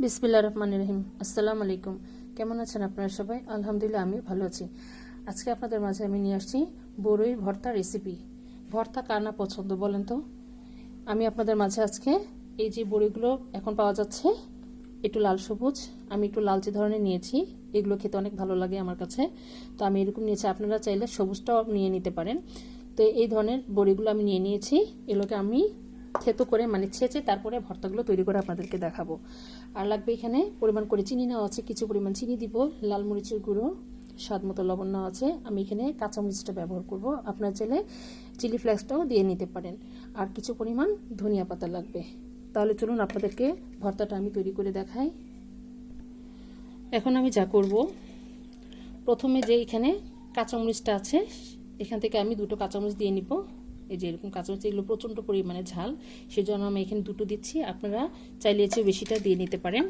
বিসমিল্লাহির রহমানির রহিম। আসসালামু আলাইকুম। কেমন আছেন আপনারা সবাই? আলহামদুলিল্লাহ আমি ভালো আছি। আজকে আপনাদের মাঝে আমি নিয়ে আসছি বড়ই ভর্তা রেসিপি। ভর্তা কার না পছন্দ বলেন তো? আমি আপনাদের মাঝে আজকে এই যে বড়িগুলো এখন পাওয়া যাচ্ছে একটু লাল সবুজ, আমি একটু লালচে ধরনের নিয়েছি। এগুলো খেতে অনেক ভালো লাগে আমার কাছে, তো আমি এরকম নিয়েছি। আপনারা চাইলে সবুজটাও নিয়ে নিতে পারেন। তো এই ধরনের বড়িগুলো আমি নিয়ে নিয়েছি। এগুলোকে আমি থেতো করে মানে ছেঁচে তারপরে ভর্তাগুলো তৈরি করে আপনাদেরকে দেখাবো। আর লাগবে এখানে পরিমাণ করে চিনি নেওয়া আছে, কিছু পরিমাণ চিনি দিব, লাল মরিচের গুঁড়ো, স্বাদ মতো লবণ নেওয়া আছে। আমি এখানে কাঁচামরিচটা ব্যবহার করব, আপনারা চাইলে চিলি ফ্লেক্সটাও দিয়ে নিতে পারেন। আর কিছু পরিমাণ ধনিয়া পাতা লাগবে। তাহলে চলুন আপনাদেরকে ভর্তাটা আমি তৈরি করে দেখাই। এখন আমি যা করব, প্রথমে যে এখানে কাঁচামরিচটা আছে এখান থেকে আমি দুটো কাঁচামরিচ দিয়ে নিব। এই যে এরকম কাঁচামরিচ, এগুলো প্রচণ্ড পরিমাণে ঝাল, সেজন্য আমি এখানে দুটো দিচ্ছি। আপনারা চাইলে এর চেয়ে বেশিটা দিয়ে নিতে পারেন।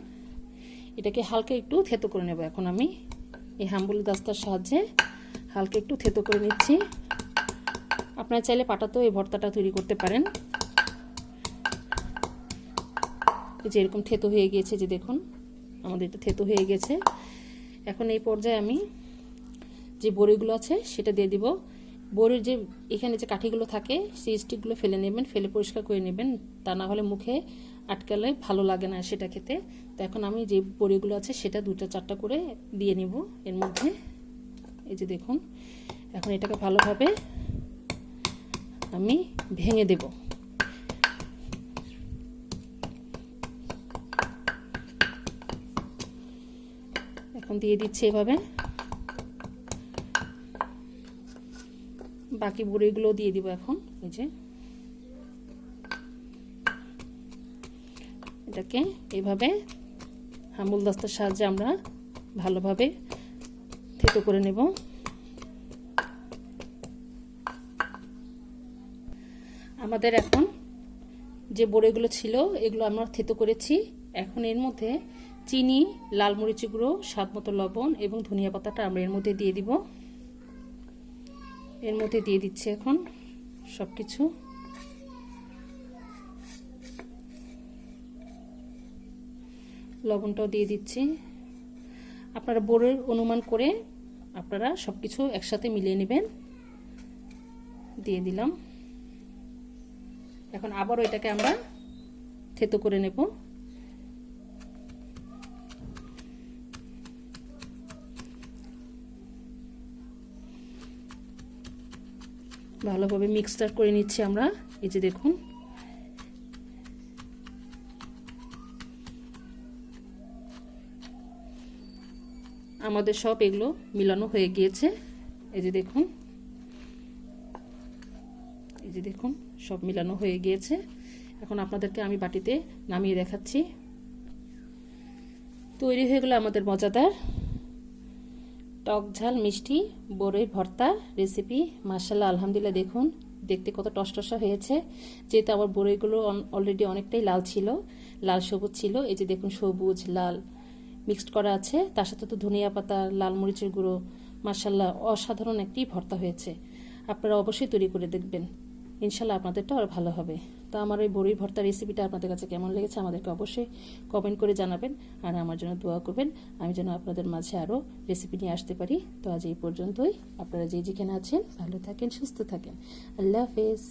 এটাকে হালকা একটু থেতো করে নেব। এখন আমি এই হাম্বুলি দাস্তার সাহায্যে হালকা একটু থেতো করে নিচ্ছি। আপনারা চাইলে পাটাতেও এই ভর্তাটা তৈরি করতে পারেন। এই যে এরকম থেতো হয়ে গিয়েছে, যে দেখুন আমাদের এটা থেতো হয়ে গেছে। এখন এই পর্যায়ে আমি যে বড়িগুলো আছে সেটা দিয়ে দিব। বড়ির যে এখানে যে কাঠিগুলো থাকে সেই স্টিকগুলো ফেলে নেবেন, ফেলে পরিষ্কার করে নেবেন, তা না হলে মুখে আটকালে ভালো লাগে না সেটা খেতে। তো এখন আমি যে বড়িগুলো আছে সেটা দুটো চারটা করে দিয়ে নিব এর মধ্যে। এই যে দেখুন, এখন এটাকে ভালোভাবে আমি ভেঙে দেব। এখন দিয়ে দিচ্ছি এভাবে। বাকি বড়িগুলো দিয়ে দিব এখন। এই যে এটাকে এইভাবে হাম্বুল দাস্তার সাহায্যে আমরা ভালোভাবে থেতো করে নেব। আমাদের এখন যে বড়িগুলো ছিল এগুলো আমরা থেতো করেছি। এখন এর মধ্যে চিনি, লাল মরিচের গুঁড়ো, স্বাদ মতো লবণ এবং ধনিয়া পাতাটা আমরা এর মধ্যে দিয়ে দিব। এর মধ্যে দিয়ে দিচ্ছি এখন সব কিছু। লবণটাও দিয়ে দিচ্ছি। আপনারা বড়ির অনুমান করে আপনারা সব কিছু একসাথে মিলিয়ে নেবেন। দিয়ে দিলাম। এখন আবারও এটাকে আমরা থেতো করে নেব। ভালোভাবে মিক্সচার করে নিচ্ছি আমরা। এই যে দেখুন, আমাদের সব এগুলো মিলানো হয়ে গিয়েছে। এই যে দেখুন, এই যে দেখুন সব মিলানো হয়ে গিয়েছে। এখন আপনাদেরকে আমি বাটিতে নামিয়ে দেখাচ্ছি। তৈরি হয়ে গেল আমাদের মজাদার টক ঝাল মিষ্টি বড়ির ভর্তা রেসিপি। মাশাআল্লাহ, আলহামদুলিল্লাহ, দেখুন দেখতে কত টসটসা হয়েছে। যেহেতু আমার বড়িগুলো অলরেডি অনেকটাই লাল ছিল, লাল সবুজ ছিল। এই যে দেখুন সবুজ লাল মিক্সড করা আছে, তার সাথে তো ধনিয়া পাতা, লাল মরিচের গুঁড়ো। মাশাআল্লাহ, অসাধারণ একটি ভর্তা হয়েছে। আপনারা অবশ্যই তৈরি করে দেখবেন, ইনশাল্লাহ আপনাদেরটা আরও ভালো হবে। তো আমার এই বড়ির ভর্তা রেসিপিটা আপনাদের কাছে কেমন লেগেছে আমাদেরকে অবশ্যই কমেন্ট করে জানাবেন। আর আমার জন্য দোয়া করবেন, আমি যেন আপনাদের মাঝে আরও রেসিপি নিয়ে আসতে পারি। তো আজ এই পর্যন্তই। আপনারা যেখানে আছেন ভালো থাকেন, সুস্থ থাকেন। আল্লাহ হাফেজ।